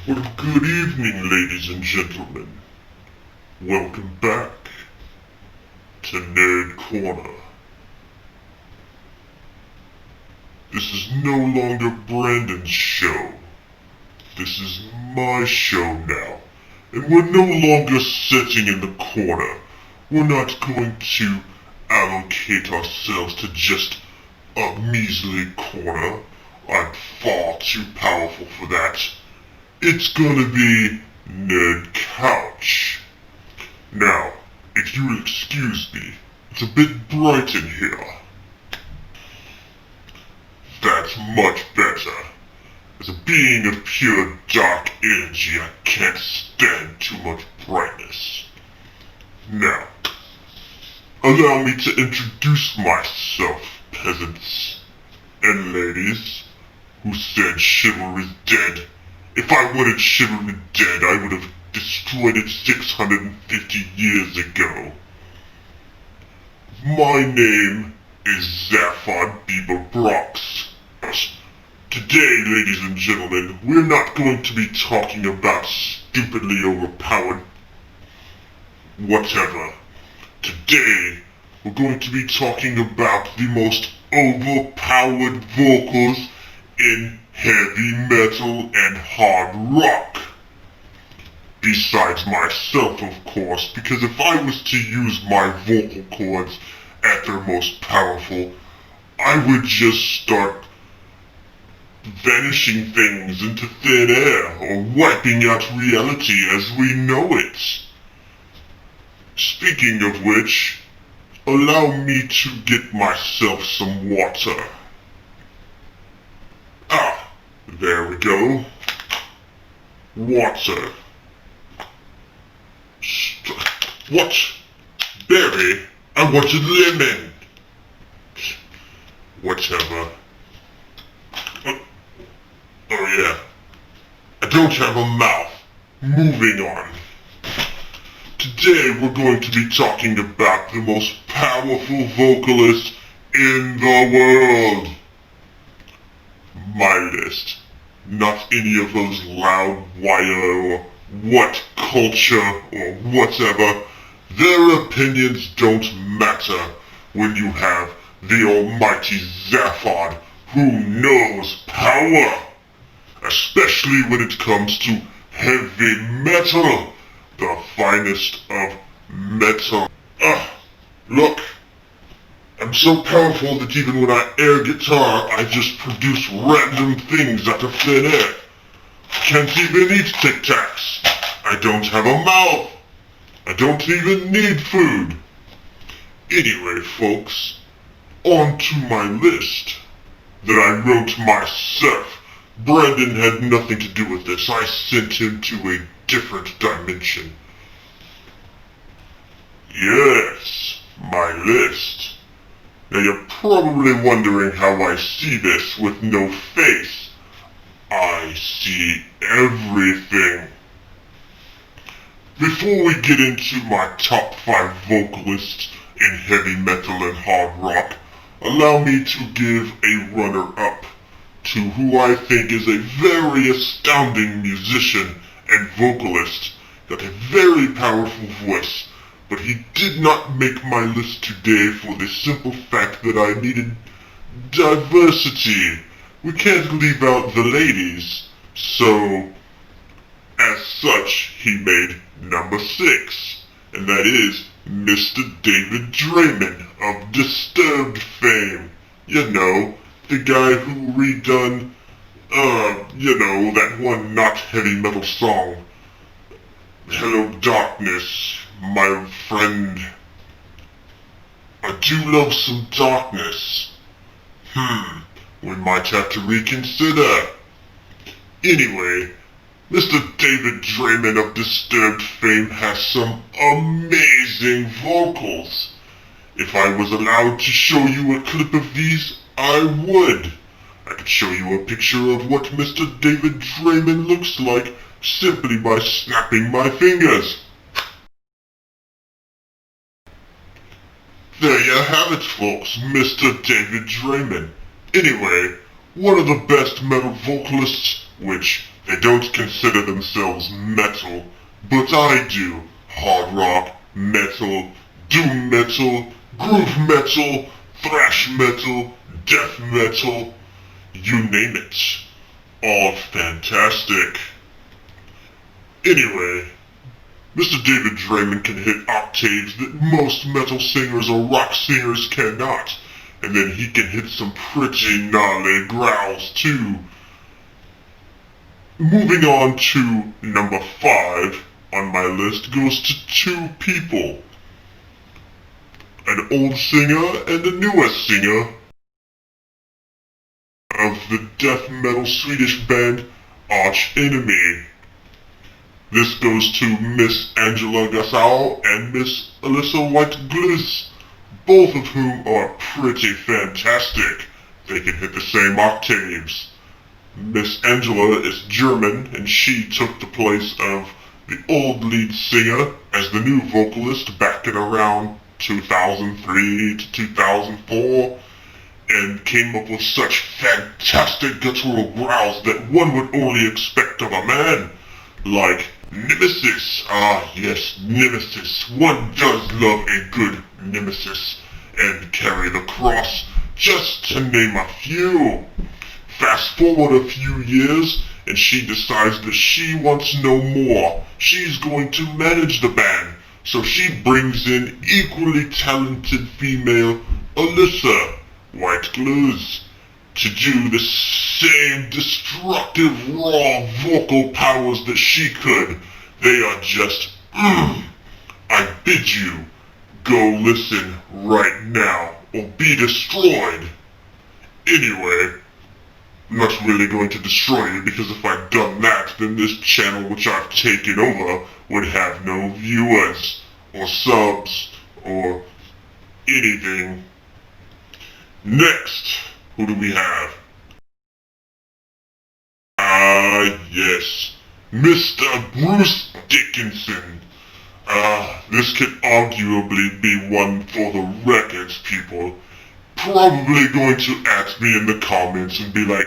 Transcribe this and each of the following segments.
Well, good evening, ladies and gentlemen. Welcome back to Nerd Corner. This is no longer Brandon's show. This is my show now. And we're no longer sitting in the corner. We're not going to allocate ourselves to just a measly corner. I'm far too powerful for that. It's gonna be Nerd Couch. Now, if you'll excuse me, it's a bit bright in here. That's much better. As a being of pure dark energy, I can't stand too much brightness. Now, allow me to introduce myself, peasants and ladies who said chivalry's dead. If I wanted chivalry dead, I would have destroyed it 650 years ago. My name is Zaphod Brox. Today, ladies and gentlemen, we're not going to be talking about stupidly overpowered whatever. Today, we're going to be talking about the most overpowered vocals in heavy metal and hard rock. Besides myself, of course, because if I was to use my vocal cords at their most powerful, I would just start vanishing things into thin air or wiping out reality as we know it. Speaking of which, allow me to get myself some water. There we go. Water. What? Berry? I wanted lemon. Whatever. Oh yeah. I don't have a mouth. Moving on. Today we're going to be talking about the most powerful vocalist in the world. My list. Not any of those loud wire or what culture or whatever. Their opinions don't matter when you have the almighty Zaphod who knows power. Especially when it comes to heavy metal. The finest of metal. Look. I'm so powerful that even when I air guitar, I just produce random things out of thin air. Can't even eat Tic Tacs. I don't have a mouth. I don't even need food. Anyway, folks, on to my list that I wrote myself. Brandon had nothing to do with this. I sent him to a different dimension. Yes, my list. Now you're probably wondering how I see this with no face. I see everything. Before we get into my top 5 vocalists in heavy metal and hard rock, allow me to give a runner-up to who I think is a very astounding musician and vocalist, got a very powerful voice. But he did not make my list today for the simple fact that I needed diversity. We can't leave out the ladies. So, as such, he made number 6. And that is Mr. David Draymond of Disturbed fame. You know, the guy who redone, that one not heavy metal song. Hello Darkness, my friend. I do love some darkness. We might have to reconsider. Anyway, Mr. David Draymond of Disturbed fame has some amazing vocals. If I was allowed to show you a clip of these, I would. I could show you a picture of what Mr. David Draymond looks like simply by snapping my fingers. There you have it, folks, Mr. David Draymond. Anyway, one of the best metal vocalists, which They don't consider themselves metal, but I do. Hard rock, metal, doom metal, groove metal, thrash metal, death metal, you name it. All fantastic. Anyway, Mr. David Draymond can hit octaves that most metal singers or rock singers cannot. And then he can hit some pretty gnarly growls too. Moving on to number 5 on my list goes to 2 people. An old singer and a newest singer of the death metal Swedish band Arch Enemy. This goes to Miss Angela Gassau and Miss Alyssa White-Gliss, both of whom are pretty fantastic. They can hit the same octaves. Miss Angela is German, and she took the place of the old lead singer as the new vocalist back in around 2003 to 2004, and came up with such fantastic guttural growls that one would only expect of a man, like Nemesis. Ah yes, Nemesis. One does love a good Nemesis, and Carry the Cross, just to name a few. Fast forward a few years, and she decides that she wants no more. She's going to manage the band, so she brings in equally talented female Alyssa White-Gliss to do the same destructive raw vocal powers that she could. They are just, I bid you, go listen right now or be destroyed. Anyway, I'm not really going to destroy you, because if I'd done that, then this channel which I've taken over would have no viewers or subs or anything. Next, who do we have? Yes, Mr. Bruce Dickinson. This could arguably be one for the records people. Probably going to ask me in the comments and be like,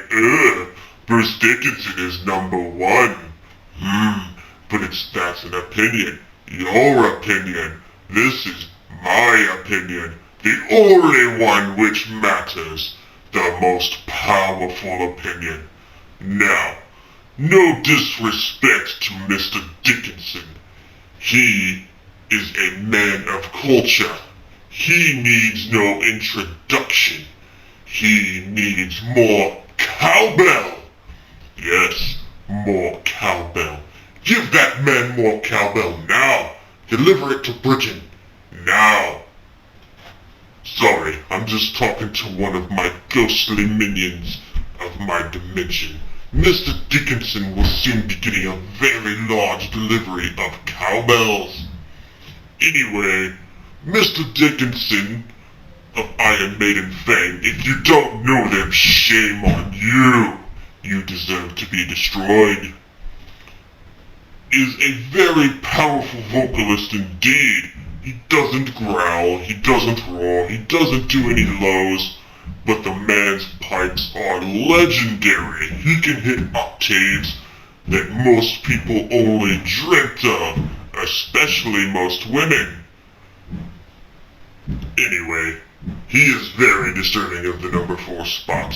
Bruce Dickinson is number 1. But that's an opinion. Your opinion. This is my opinion. The only one which matters. The most powerful opinion. Now, no disrespect to Mr. Dickinson. He is a man of culture. He needs no introduction. He needs more cowbell. Yes, more cowbell. Give that man more cowbell now. Deliver it to Britain now. Sorry, I'm just talking to one of my ghostly minions of my dimension. Mr. Dickinson will soon be getting a very large delivery of cowbells. Anyway, Mr. Dickinson of Iron Maiden fame, if you don't know them, shame on you. You deserve to be destroyed. Is a very powerful vocalist indeed. He doesn't growl, he doesn't roar, he doesn't do any lows, but the man's pipes are legendary. He can hit octaves that most people only dreamt of, especially most women. Anyway, he is very deserving of the number 4 spot.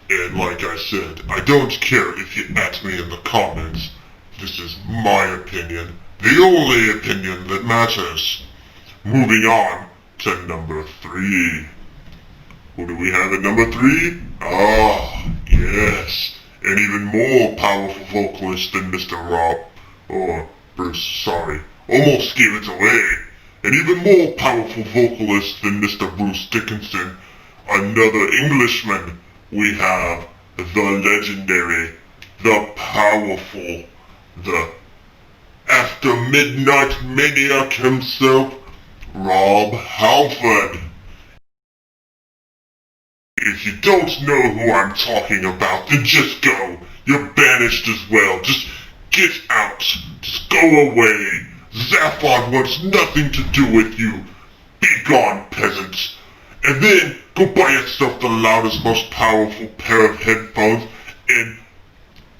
And like I said, I don't care if you at me in the comments. This is my opinion, the only opinion that matters. Moving on to number 3. Who do we have at number 3? Ah, yes, an even more powerful vocalist than Mr. Rob, or Bruce, sorry, almost gave it away. An even more powerful vocalist than Mr. Bruce Dickinson, another Englishman. We have the legendary, the powerful, the After Midnight Maniac himself, Rob Halford. If you don't know who I'm talking about, then just go. You're banished as well. Just get out. Just go away. Zaphod wants nothing to do with you. Be gone, peasant. And then go buy yourself the loudest, most powerful pair of headphones and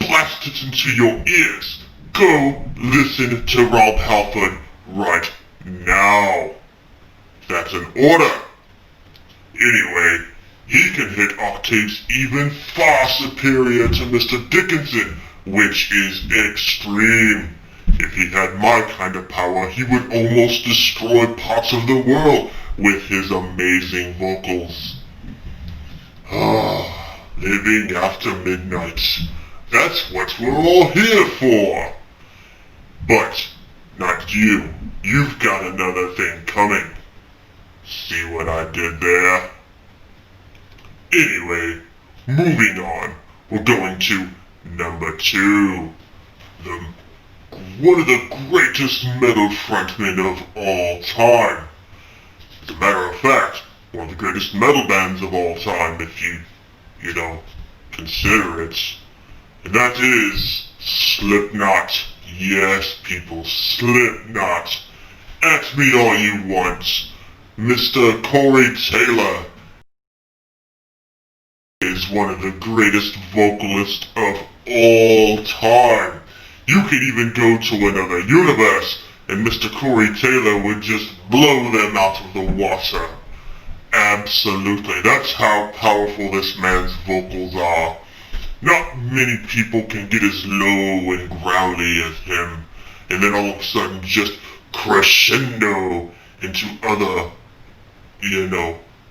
blast it into your ears. Go listen to Rob Halford right now. That's an order. Anyway, he can hit octaves even far superior to Mr. Dickinson, which is extreme. If he had my kind of power, he would almost destroy parts of the world with his amazing vocals. Living after midnight. That's what we're all here for. But, not you. You've got another thing coming. See what I did there? Anyway, moving on. We're going to number 2. One of the greatest metal frontmen of all time. As a matter of fact, one of the greatest metal bands of all time, if you consider it. And that is Slipknot. Yes, people, Slipknot. At me all you want. Mr. Corey Taylor is one of the greatest vocalists of all time. You could even go to another universe and Mr. Corey Taylor would just blow them out of the water. Absolutely. That's how powerful this man's vocals are. Not many people can get as low and growly as him, and then all of a sudden just crescendo into other,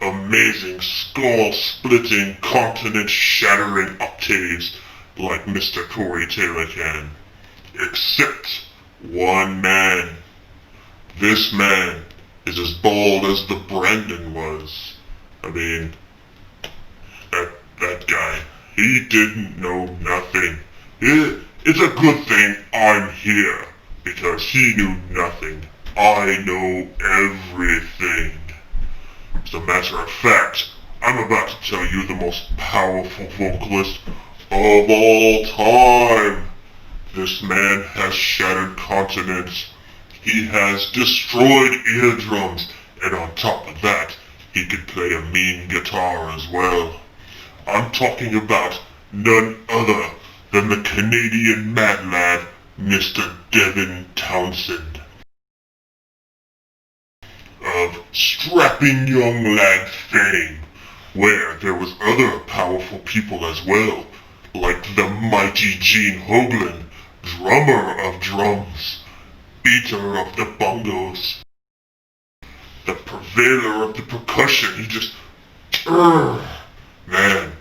amazing skull-splitting, continent-shattering octaves like Mr. Corey Taylor can. Except one man. This man is as bald as the Brandon was. I mean, that guy, he didn't know nothing. It's a good thing I'm here, because he knew nothing. I know everything. As a matter of fact, I'm about to tell you the most powerful vocalist of all time. This man has shattered continents. He has destroyed eardrums, and on top of that, he could play a mean guitar as well. I'm talking about none other than the Canadian mad lad, Mr. Devin Townsend. Of strapping young lad fame, where there was other powerful people as well, like the mighty Gene Hoglan, drummer of drums, beater of the bongos, the purveyor of the percussion. He just, man,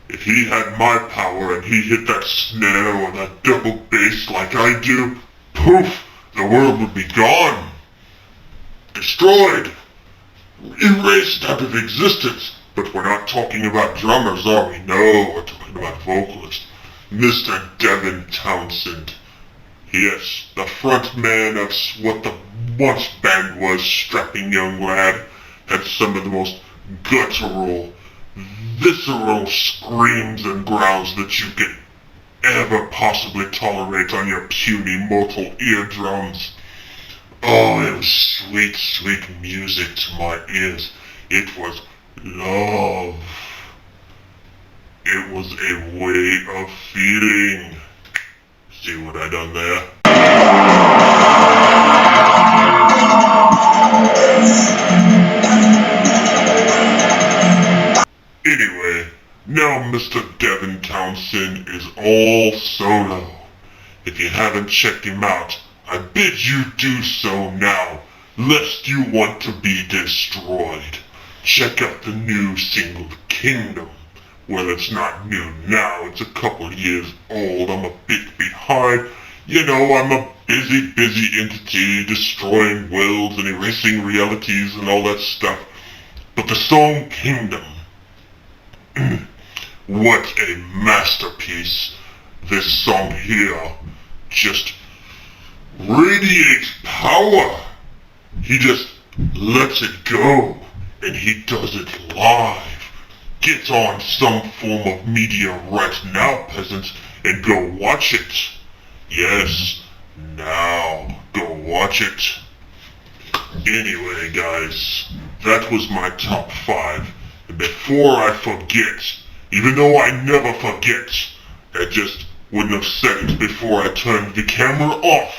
if he had my power and he hit that snare or that double bass like I do, poof, the world would be gone, destroyed, erased out of existence. But we're not talking about drummers, are we? No, we're talking about vocalists. Mr. Devin Townsend. Yes, the front man of what the once band was, strapping young lad, had some of the most guttural, visceral screams and growls that you could ever possibly tolerate on your puny mortal eardrums. Oh, it was sweet, sweet music to my ears. It was love. It was a way of feeling. See what I done there? Anyway, now Mr. Devin Townsend is all solo. If you haven't checked him out, I bid you do so now, lest you want to be destroyed. Check out the new single, Kingdom. Well, it's not new now, it's a couple years old. I'm a bit behind. I'm a busy entity, destroying worlds and erasing realities and all that stuff. But the song Kingdom, what a masterpiece. This song here just radiates power. He just lets it go, and he does it live. Get on some form of media right now, peasants, and go watch it. Yes, now, go watch it. Anyway, guys, that was my top 5. And before I forget, even though I never forget, I just wouldn't have said it before I turned the camera off.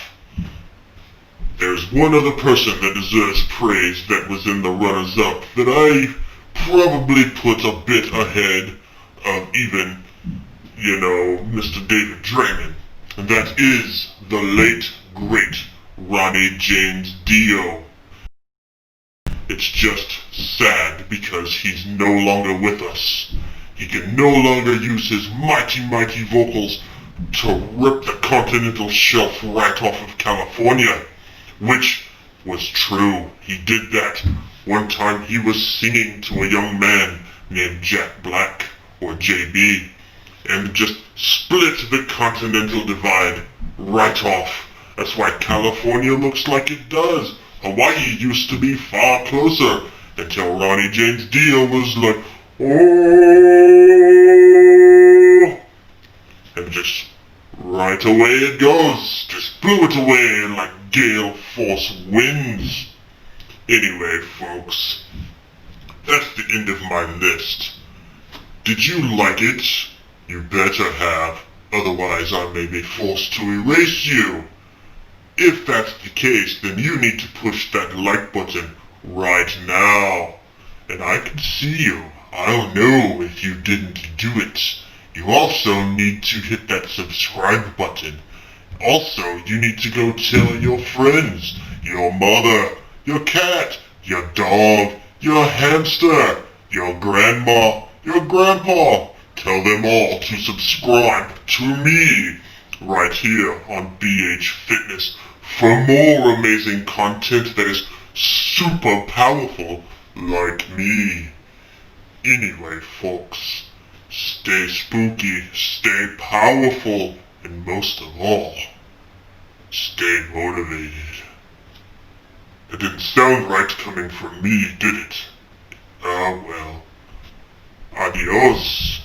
There's one other person that deserves praise that was in the runners-up that I probably put a bit ahead of even, Mr. David Draymond. And that is the late, great Ronnie James Dio. It's just sad because he's no longer with us. He can no longer use his mighty, mighty vocals to rip the continental shelf right off of California. Which was true. He did that. One time he was singing to a young man named Jack Black, or JB, and just split the continental divide right off. That's why California looks like it does. Hawaii used to be far closer until Ronnie James Dio was like, oh, and just right away it goes. Just blew it away like gale force winds. Anyway, folks, that's the end of my list. Did you like it? You better have, otherwise I may be forced to erase you. If that's the case, then you need to push that like button right now. And I can see you. I'll know if you didn't do it. You also need to hit that subscribe button. Also, you need to go tell your friends, your mother, your cat, your dog, your hamster, your grandma, your grandpa. Tell them all to subscribe to me right here on BH Fitness for more amazing content that is super powerful like me. Anyway, folks, stay spooky, stay powerful, and most of all, stay motivated. It didn't sound right coming from me, did it? Ah well. Adios.